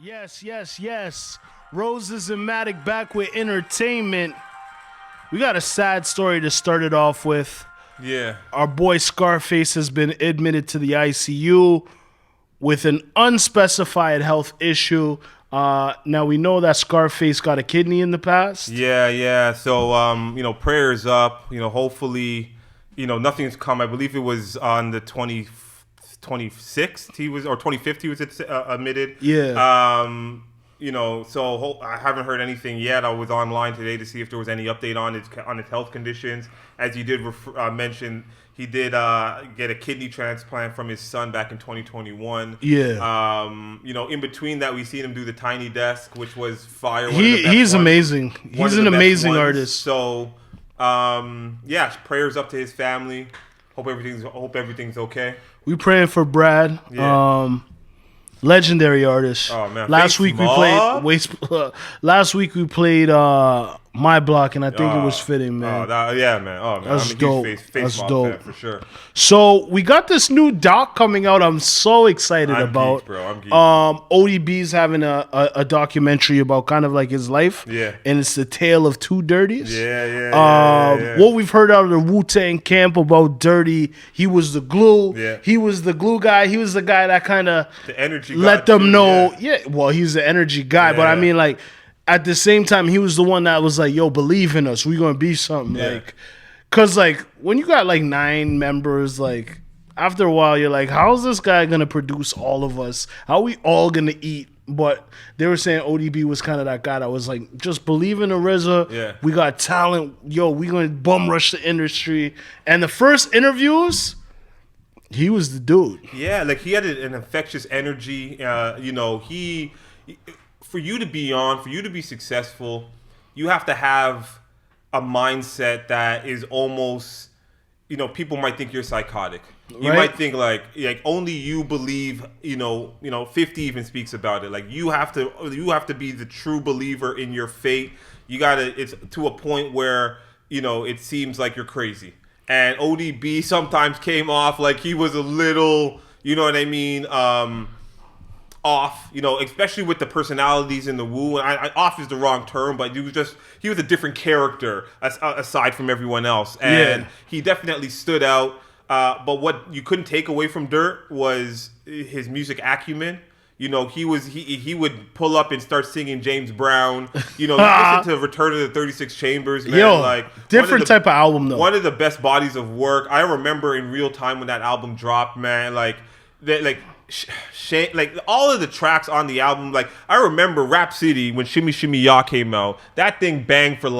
Yes, yes, yes. Roses and Matic back with entertainment. We got a sad story to start it off with. Yeah. Our boy Scarface has been admitted to the ICU with an unspecified health issue. Now we know that Scarface got a kidney in the past. Yeah. So, prayers up. Hopefully, nothing's come. I believe it was on the 26th he was, or 25th he was admitted. Yeah. So I haven't heard anything yet. I was online today to see if there was any update on his health conditions. As you did mention, he did get a kidney transplant from his son back in 2021. Yeah. In between that, we seen him do the Tiny Desk, which was fire. He's amazing. He's an amazing artist. So, prayers up to his family. Hope everything's okay. We praying for Brad. Yeah. Legendary artist. Oh man! Last week we played My Block, and I think it was fitting, man. Man. That's I'm a dope. huge That's Mob dope fan for sure. So we got this new doc coming out. I'm so excited about. Geeked, bro. I'm geeked. ODB's having a documentary about kind of like his life. Yeah. And it's the tale of two Dirties. Yeah. What we've heard out of the Wu-Tang camp about Dirty, he was the glue. Yeah. He was the glue guy. He was the guy that kind of The energy. let them know. Yeah. Well, he's the energy guy, but I mean, like, at the same time, he was the one that was like, yo, believe in us. We're going to be something. Yeah. Like, because, like, when you got, like, 9 members, like, after a while, you're like, how's this guy going to produce all of us? How are we all going to eat? But they were saying ODB was kind of that guy that was like, just believe in the RZA. Yeah. We got talent. Yo, we going to bum rush the industry. And the first interviews, he was the dude. Yeah, like he had an infectious energy. For you to be successful, you have to have a mindset that is almost, people might think you're psychotic. You might think like only you believe, 50 even speaks about it. Like you have to be the true believer in your fate. It's to a point where, it seems like you're crazy. And ODB sometimes came off like he was a little, you know what I mean, off, especially with the personalities in the Wu. And off is the wrong term, but he was a different character aside from everyone else. And he definitely stood out. But what you couldn't take away from Dirt was his music acumen. He would pull up and start singing James Brown. You listen to Return of the 36 Chambers, man. Different type of album though. One of the best bodies of work. I remember in real time when that album dropped, man. All of the tracks on the album. Like I remember Rap City when Shimmy Shimmy Ya came out. That thing banged for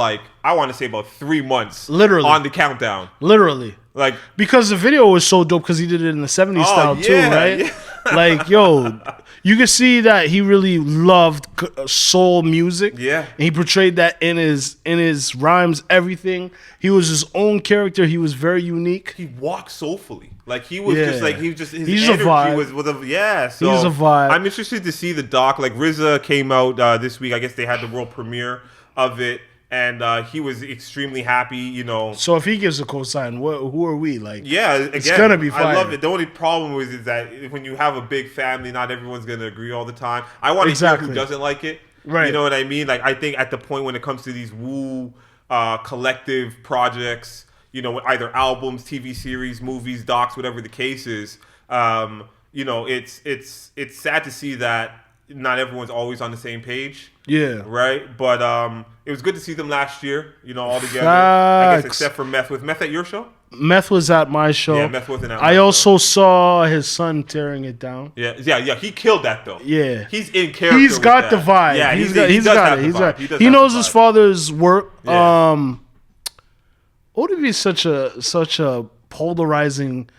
I want to say about 3 months. Literally on the countdown. Literally. Like because the video was so dope because he did it in the 70s style too, right? Yeah. Like, yo, you could see that he really loved soul music. Yeah. And he portrayed that in his rhymes, everything. He was his own character. He was very unique. He walked soulfully. Like he was his he's energy a vibe. was so he's a vibe. I'm interested to see the doc. Like RZA came out this week. I guess they had the world premiere of it. And he was extremely happy, So if he gives a cosign, who are we? Like, yeah, again, it's gonna be fire. I love it. The only problem is that when you have a big family, not everyone's gonna agree all the time. I want to hear who doesn't like it. Right. You know what I mean? Like I think at the point when it comes to these Wu collective projects, either albums, TV series, movies, docs, whatever the case is, it's sad to see that not everyone's always on the same page. Yeah. Right? But it was good to see them last year, all together. I guess except for Meth. Was Meth at your show? Meth was at my show. Yeah, Meth wasn't at my I show. also saw his son tearing it down. Yeah. He killed that though. Yeah. He's in character. He's got the vibe. Yeah, he's got it. He knows his father's work. Yeah. ODB is such a polarizing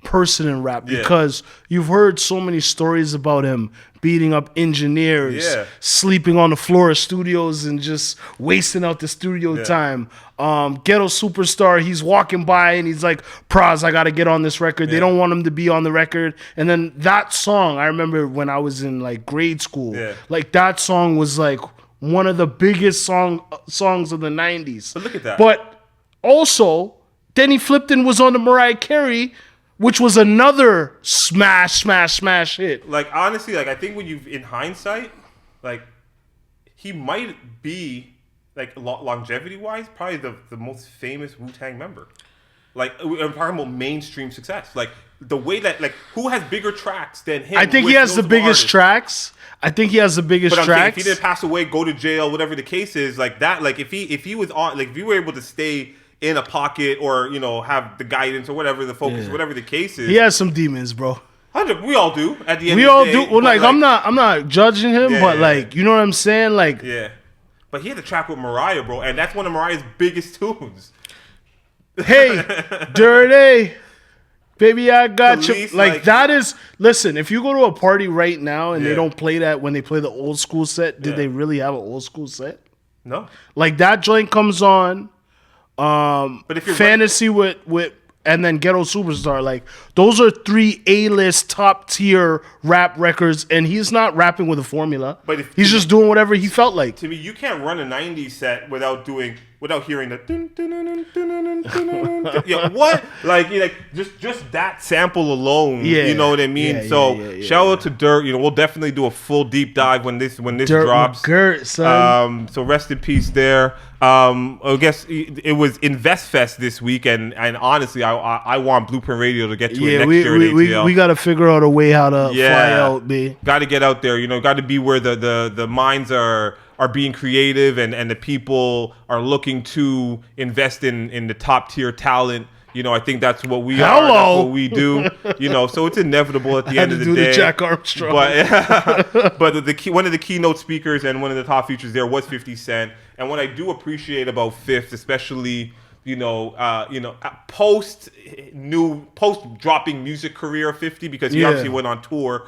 person in rap because you've heard so many stories about him beating up engineers, sleeping on the floor of studios and just wasting out the studio time. Ghetto Superstar, he's walking by and he's like, Praz, I gotta get on this record. They don't want him to be on the record. And then that song, I remember when I was in like grade school, like that song was like one of the biggest songs of the 90s. But look at that. But also, Denny Flipton was on the Mariah Carey which was another smash hit. Like, honestly, like, I think when in hindsight, like, he might be, like, longevity-wise, probably the most famous Wu-Tang member. Like, I'm talking about mainstream success. Like, the way that, like, who has bigger tracks than him? I think he has the biggest tracks. But I'm saying, if he didn't pass away, go to jail, whatever the case is, like that, like, if he was on, like, if you were able to stay in a pocket or, you know, have the guidance or whatever the focus, whatever the case is. He has some demons, bro. We all do at the end we of the all day. do. Well, like, I'm not judging him, but like, you know what I'm saying? Like, yeah. But he had a track with Mariah, bro, and that's one of Mariah's biggest tunes. Hey, Dirty, baby, I got you. Like, that is, listen, if you go to a party right now and they don't play that when they play the old school set, did they really have an old school set? No. Like, that joint comes on, but if you're Fantasy with and then Ghetto Superstar, like, those are 3 A-list top tier rap records, and he's not rapping with a formula. But he's just doing whatever he felt like. To me, you can't run a 90s set without hearing the dun, dun, dun, dun, dun, dun, dun. Yeah, what? Like just that sample alone, you know what I mean? Shout out to Dirt. You know, we'll definitely do a full deep dive when this Dirt drops. Gert, son. So rest in peace there. I guess it was InvestFest this week, and honestly, I want Blueprint Radio to get to it next year at ATL. We got to figure out a way how to fly out, B. Got to get out there, you know, got to be where the minds are being creative and the people are looking to invest in the top tier talent. You know, I think that's what we are. That's what we do. You know, so it's inevitable at the end of the day. The Jack Armstrong. But one of the keynote speakers and one of the top features there was 50 Cent. And what I do appreciate about Fifth, especially post dropping music career of 50, because he obviously went on tour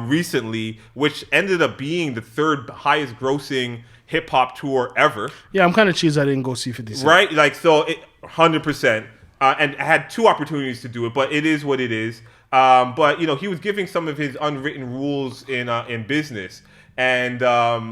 recently, which ended up being the 3rd highest grossing hip hop tour ever. Yeah, I'm kind of cheesed I didn't go see 50 Cent. Right, like, so 100%. And I had 2 opportunities to do it, but it is what it is. But, you know, he was giving some of his unwritten rules in business. And,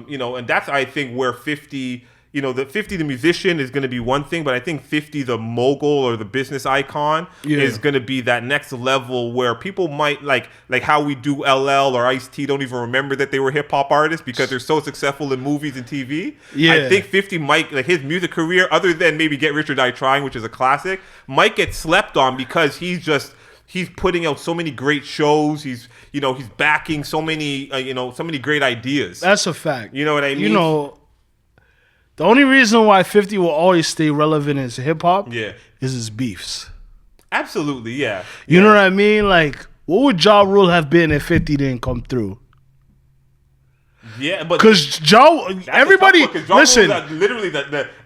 you know, and that's, I think, where 50, you know, the 50 the musician is going to be one thing, but I think 50 the mogul or the business icon is going to be that next level where people might, like how we do LL or Ice-T, don't even remember that they were hip-hop artists because they're so successful in movies and TV. Yeah. I think 50 might, like, his music career, other than maybe Get Rich or Die Trying, which is a classic, might get slept on because he's putting out so many great shows. He's backing so many, so many great ideas. That's a fact. You know what I mean? You know, the only reason why 50 will always stay relevant as hip hop is his beefs. Absolutely, yeah. You know what I mean? Like, what would Ja Rule have been if 50 didn't come through? Yeah, but because everybody, listen, literally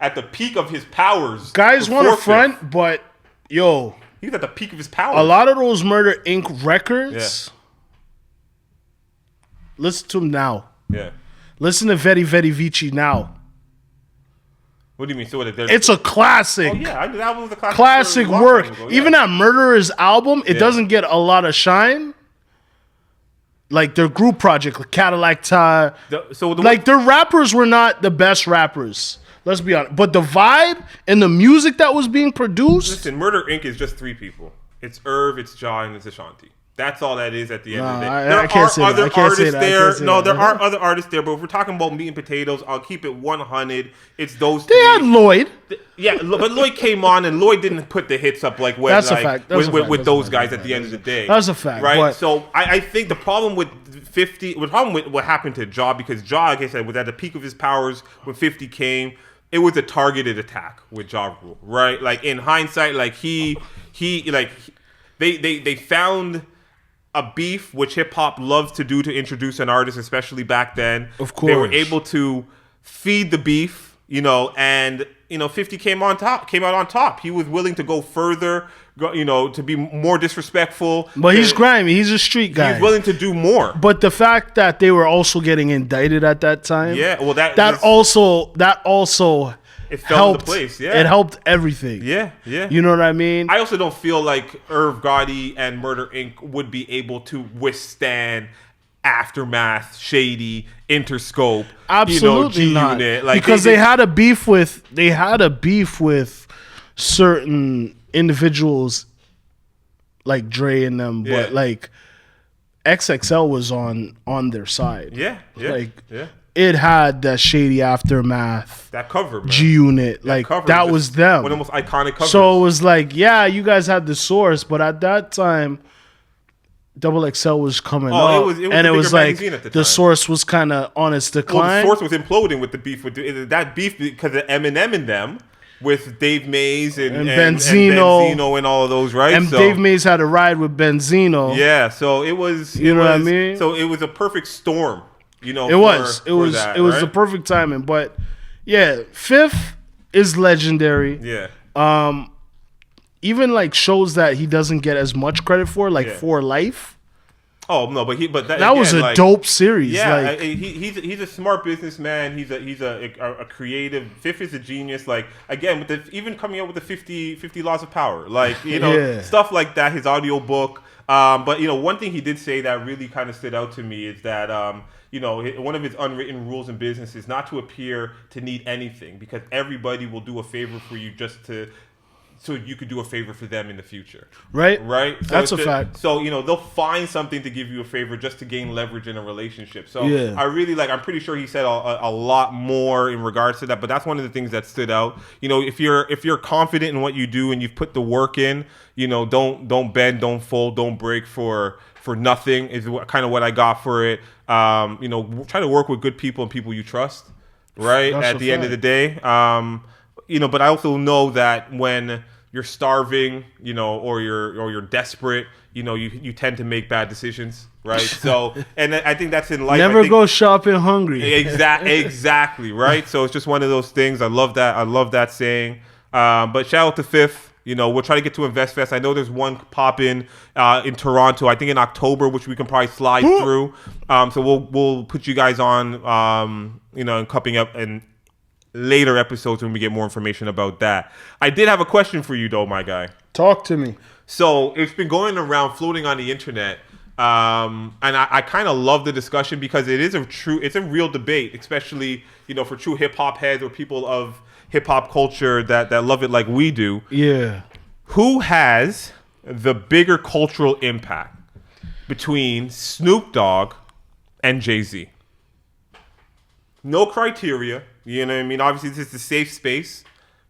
at the peak of his powers. Guys want to front, but yo, he's at the peak of his powers. A lot of those Murder Inc. records. Listen to them now. Yeah. Listen to Vedi Vedi Vici now. What do you mean? So it's a classic. Oh yeah, that album was a classic. Classic work. Even that Murderers album, it doesn't get a lot of shine. Like their group project, like Cadillac Tire. Their rappers were not the best rappers. Let's be honest. But the vibe and the music that was being produced. Listen, Murder Inc. is just 3 people. It's Irv, it's Ja, and it's Ashanti. That's all that is at the end of the day. There are other artists there. No, there are other artists there, but if we're talking about meat and potatoes, I'll keep it 100. It's those 3. They had Lloyd. Yeah, but Lloyd came on, and Lloyd didn't put the hits up like when, that's a fact. With those guys at the end of the day. That's a fact. Right? But so I think the problem with 50, the problem with what happened to Ja, because Ja, like I said, was at the peak of his powers when 50 came. It was a targeted attack with Ja Rule, right? Like in hindsight, like they found a beef, which hip hop loves to do to introduce an artist, especially back then. Of course, they were able to feed the beef, and 50 came out on top. He was willing to go further, to be more disrespectful. But he's grimy. He's a street guy. He's willing to do more. But the fact that they were also getting indicted at that time, that also it fell helped into place. Yeah, it helped everything. Yeah. You know what I mean? I also don't feel like Irv Gotti and Murder Inc. would be able to withstand Aftermath, Shady, Interscope, absolutely not. G-Unit. Because they had a beef with certain individuals like Dre and them, but like XXL was on their side. Yeah. Like it had that Shady Aftermath, that cover, man. G Unit, like that was them. One of the most iconic covers. So it was like, yeah, you guys had the source, but at that time, Double XL was coming up, it was like the source was kind of on its decline. Well, the source was imploding with the beef that beef because of Eminem and them. With Dave Mays and Benzino and all of those, right? And Dave Mays had a ride with Benzino. Yeah, so it was. You know what I mean? So it was a perfect storm. You know, it was the perfect timing. But yeah, Fifth is legendary. Yeah. Even like shows that he doesn't get as much credit for, like For Life. Oh no, but that again, was a dope series. Yeah, like, he's a smart businessman. He's a creative. Fifth is a genius. Like again, with even coming up with the 50 Laws of Power, like stuff like that. His audio book. But one thing he did say that really kind of stood out to me is that one of his unwritten rules in business is not to appear to need anything because everybody will do a favor for you so you could do a favor for them in the future. Right? So that's a fact. So, they'll find something to give you a favor just to gain leverage in a relationship. So I really I'm pretty sure he said a lot more in regards to that, but that's one of the things that stood out. If you're confident in what you do and you've put the work in, don't bend, don't fold, don't break for nothing is kind of what I got for it. Try to work with good people and people you trust, right? At the end of the day. But I also know that when you're starving, or you're desperate, you tend to make bad decisions, right? So, and I think that's in life. Never go shopping hungry. Exactly, right? So it's just one of those things. I love that saying. But shout out to Fifth. We'll try to get to Invest Fest. I know there's one popping in Toronto. I think in October, which we can probably slide through. So we'll put you guys on, and cupping up and later episodes when we get more information about that. I did have a question for you though, my guy. Talk to me. So it's been going around, floating on the internet, and I kind of love the discussion because it's a real debate, especially for true hip hop heads or people of hip hop culture that love it like we do. Yeah. Who has the bigger cultural impact between Snoop Dogg and Jay-Z? No criteria. You know what I mean? Obviously, this is a safe space,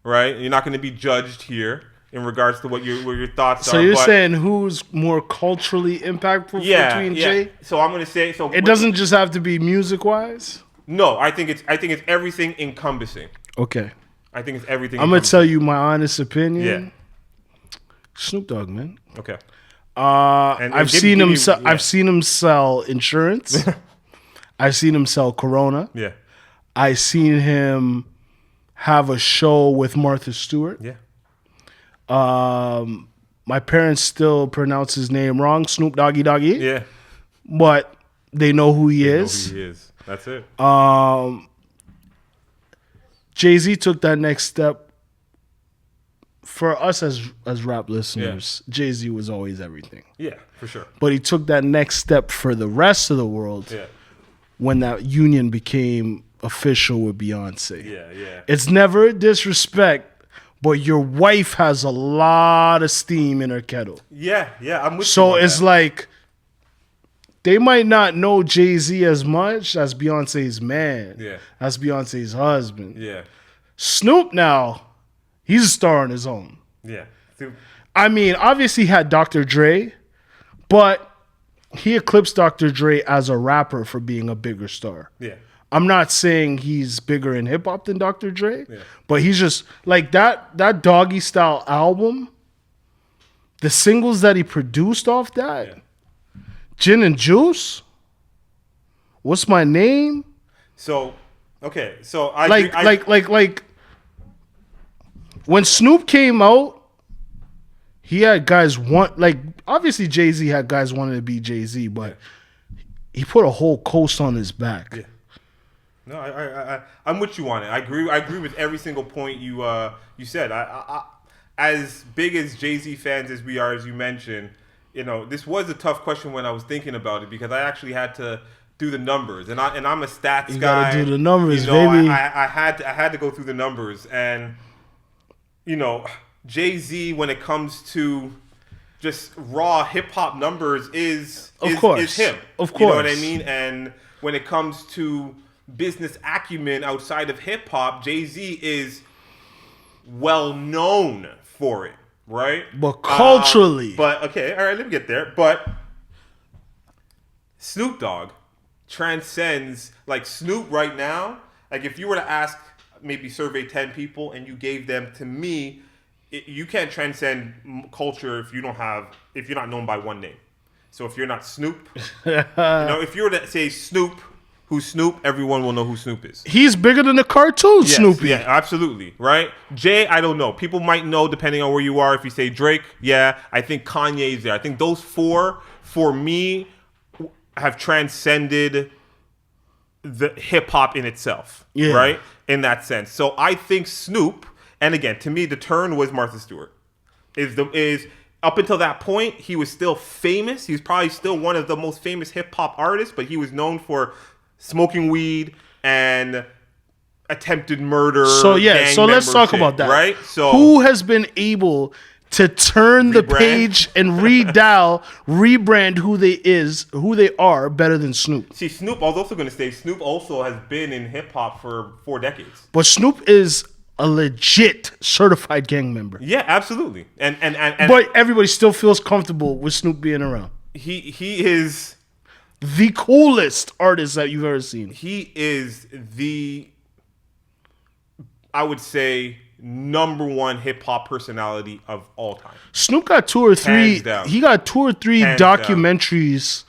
right? You're not going to be judged here in regards to what your thoughts are. So you're saying who's more culturally impactful between Jay? So I'm going to say it doesn't just have to be music-wise? No, I think it's everything encompassing. Okay. I think it's everything. I'm going to tell you my honest opinion. Yeah. Snoop Dogg, man. Okay. I've seen him sell insurance. I've seen him sell Corona. Yeah. I seen him have a show with Martha Stewart. Yeah. My parents still pronounce his name wrong, Snoop Doggy Doggy. Yeah. But they know who he is. That's it. Jay-Z took that next step. For us as rap listeners, Jay-Z was always everything. Yeah, for sure. But he took that next step for the rest of the world when that union became official with Beyonce. Yeah. It's never a disrespect, but your wife has a lot of steam in her kettle. Yeah, I'm with you. So it's like they might not know Jay-Z as much as Beyonce's man, as Beyonce's husband. Yeah. Snoop now, he's a star on his own. Yeah. I mean, obviously he had Dr. Dre, but he eclipsed Dr. Dre as a rapper for being a bigger star. Yeah. I'm not saying he's bigger in hip hop than Dr. Dre, but he's just like that Doggy Style album, the singles that he produced off that, Gin and Juice, What's My Name? So, okay, so like when Snoop came out, he had guys obviously Jay-Z had guys wanting to be Jay-Z, but he put a whole coast on his back. Yeah. No, I'm with you on it. I agree with every single point you said. I as big as Jay-Z fans as we are, as you mentioned, this was a tough question when I was thinking about it because I actually had to do the numbers, and I'm a stats guy. You gotta do the numbers, baby. I had to go through the numbers, and Jay-Z when it comes to just raw hip hop numbers is him. Of course. You know what I mean? And when it comes to business acumen outside of hip hop, Jay-Z is well known for it, right? But culturally. But okay, all right, let me get there. But Snoop Dogg transcends, like Snoop right now. Like if you were to ask, maybe survey 10 people and you gave them to me, you can't transcend culture if you're not known by one name. So if you're not Snoop, if you were to say Snoop, who's Snoop, everyone will know who Snoop is. He's bigger than the cartoon Snoopy. Yeah, absolutely, right? Jay, I don't know. People might know depending on where you are. If you say Drake, yeah, I think Kanye's there. I think those four, for me, have transcended the hip hop in itself, right? In that sense. So I think Snoop, and again, to me, the turn was Martha Stewart. Is up until that point, he was still famous. He was probably still one of the most famous hip hop artists, but he was known for smoking weed and attempted murder. So let's talk about that. Right? So who has been able to turn the page and rebrand who they are better than Snoop? See, Snoop, I was also going to say, Snoop also has been in hip hop for 4 decades. But Snoop is a legit certified gang member. Yeah, absolutely. And but everybody still feels comfortable with Snoop being around. He is the coolest artist that you've ever seen. He is I would say, number one hip hop personality of all time. Snoop got 2 or 3. He got 2 or 3 documentaries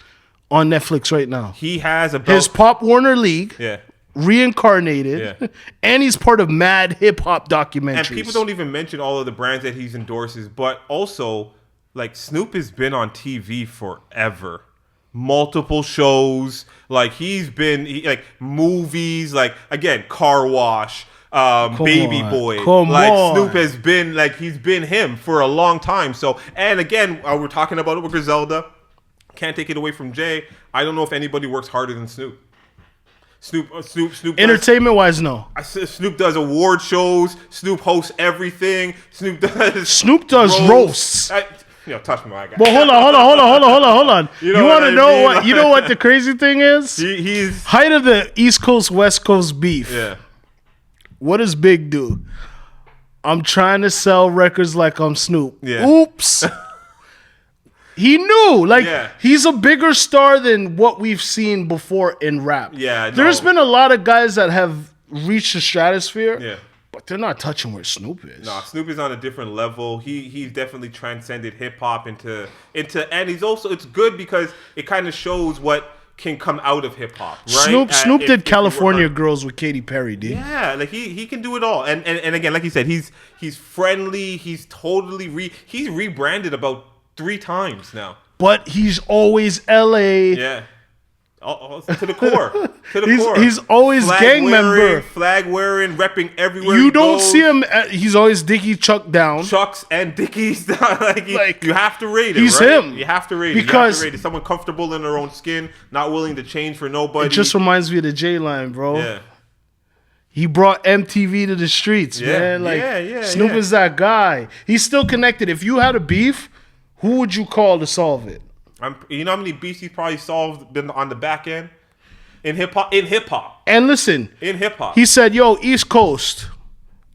on Netflix right now. He has his Pop Warner League. Yeah. Reincarnated, and he's part of mad hip hop documentaries. And people don't even mention all of the brands that he's endorses, but also, like, Snoop has been on TV forever. Multiple shows, like he's been like movies, like again, Car Wash, Baby Boy. Snoop has been he's been him for a long time. So, and again, we're talking about it with Griselda. Can't take it away from Jay. I don't know if anybody works harder than Snoop. Snoop. Entertainment wise, no. Snoop does award shows. Snoop hosts everything. Snoop does roasts. Touch my guy. But hold on. You want to know what? You know what the crazy thing is? He's height of the East Coast West Coast beef. Yeah. What does Big do? I'm trying to sell records like I'm Snoop. Yeah. Oops. He knew, he's a bigger star than what we've seen before in rap. Yeah, There's been a lot of guys that have reached the stratosphere. Yeah. But they're not touching where Snoop is. No, Snoop is on a different level. He's definitely transcended hip hop into, and he's also, it's good because it kind of shows what can come out of hip hop, right? Snoop did California Girls with Katy Perry, dude. Yeah, like he can do it all. And again, like you said, he's friendly. He's totally he's rebranded about 3 times now. But he's always LA. Yeah. To the core. He's always gang member. Flag wearing, repping everywhere. You don't see him. He's always Dickie Chuck down. Chucks and Dickies down. You have to rate it. He's right? him. You have to rate it. Because is someone comfortable in their own skin, not willing to change for nobody. It just reminds me of the J Line, bro. Yeah. He brought MTV to the streets, man. Snoop is that guy. He's still connected. If you had a beef, who would you call to solve it? You know how many beefs he's probably solved on the back end? In hip hop. And listen. In hip hop. He said, yo, East Coast,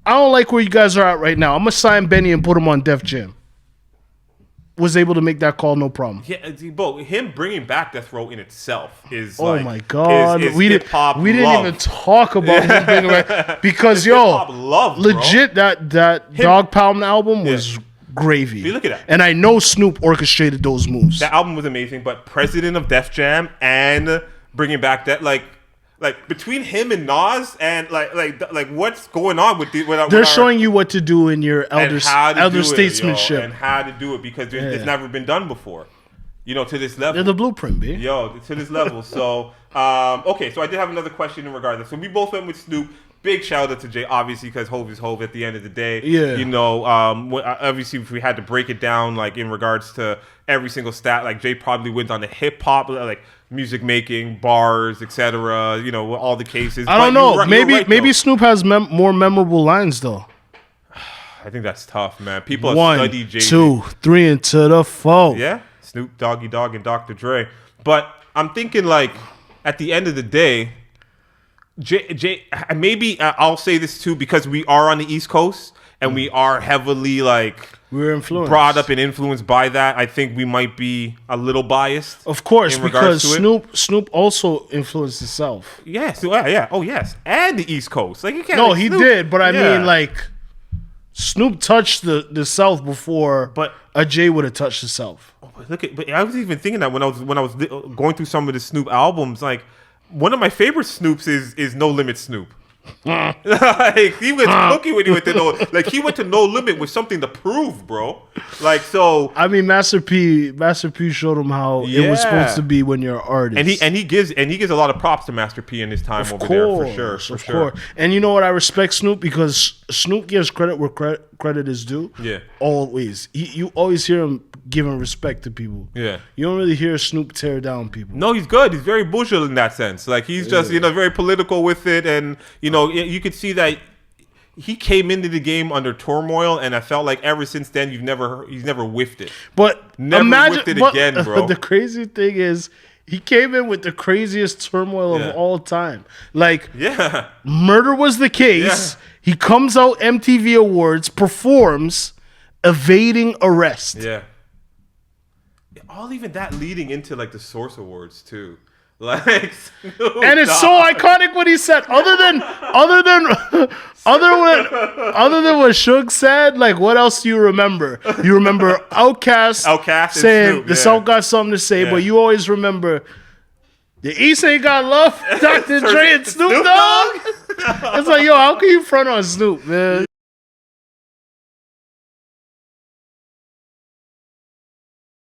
I don't like where you guys are at right now. I'm going to sign Benny and put him on Def Jam. Was able to make that call, no problem. Yeah, but him bringing back Death Row in itself is my God. Is we didn't even talk about him bringing back. Because, legit, that Dog Pound album was gravy. See, look at that. And I know Snoop orchestrated those moves. That album was amazing, but president of Def Jam and bringing back that, like between him and Nas and like what's going on with they're showing you what to do in your elder statesmanship and how to do it because it's never been done before. To this level. They're the blueprint, B. To this level. So okay, so I did have another question in regard to that. So we both went with Snoop. Big shout out to Jay, obviously, because Hove is Hove at the end of the day. Yeah. Obviously, if we had to break it down, like in regards to every single stat, like Jay probably wins on the hip hop, like music making, bars, etc. All the cases. I don't know. Maybe Snoop has more memorable lines though. I think that's tough, man. People have 1, studied Jay-Z. 2, 3 into the 4. Yeah, Snoop, Doggy Dogg, and Dr. Dre. But I'm thinking, like, at the end of the day, maybe I'll say this too, because we are on the East Coast and we are heavily, like, we're influenced, brought up and influenced by that. I think we might be a little biased. Of course, because Snoop also influenced the South. Yes, yeah. Oh, yes, and the East Coast. Like, you can't. No, like, he Snoop, did, but I mean, like, Snoop touched the South before, but a Jay would have touched the South. But I was even thinking that when I was going through some of the Snoop albums, like, one of my favorite Snoops is No Limit Snoop. Like, he was cooking when he went to he went to No Limit with something to prove, bro. Like, so I mean, Master P showed him how it was supposed to be when you're an artist, and he gives a lot of props to Master P in his time there for sure. Sure. And you know what, I respect Snoop because Snoop gives credit where credit is due. Yeah, always. You always hear him giving respect to people. Yeah, you don't really hear Snoop tear down people. No, he's good. He's very bushel in that sense. Like, he's just very political with it, and you could see that he came into the game under turmoil, and I felt like ever since then he's never whiffed it. But never whiffed it again, bro. The crazy thing is, he came in with the craziest turmoil of all time. Like, murder was the case. Yeah. He comes out MTV Awards, performs, evading arrest. Yeah. All even that leading into, like, the Source Awards too. Like, and it's so iconic what he said. Other than what Suge said, like, what else do you remember? You remember Outkast saying Snoop, the South got something to say, but you always remember the East ain't got love. Dr. Dre and Snoop Dogg. It's like, yo, how can you front on Snoop, man?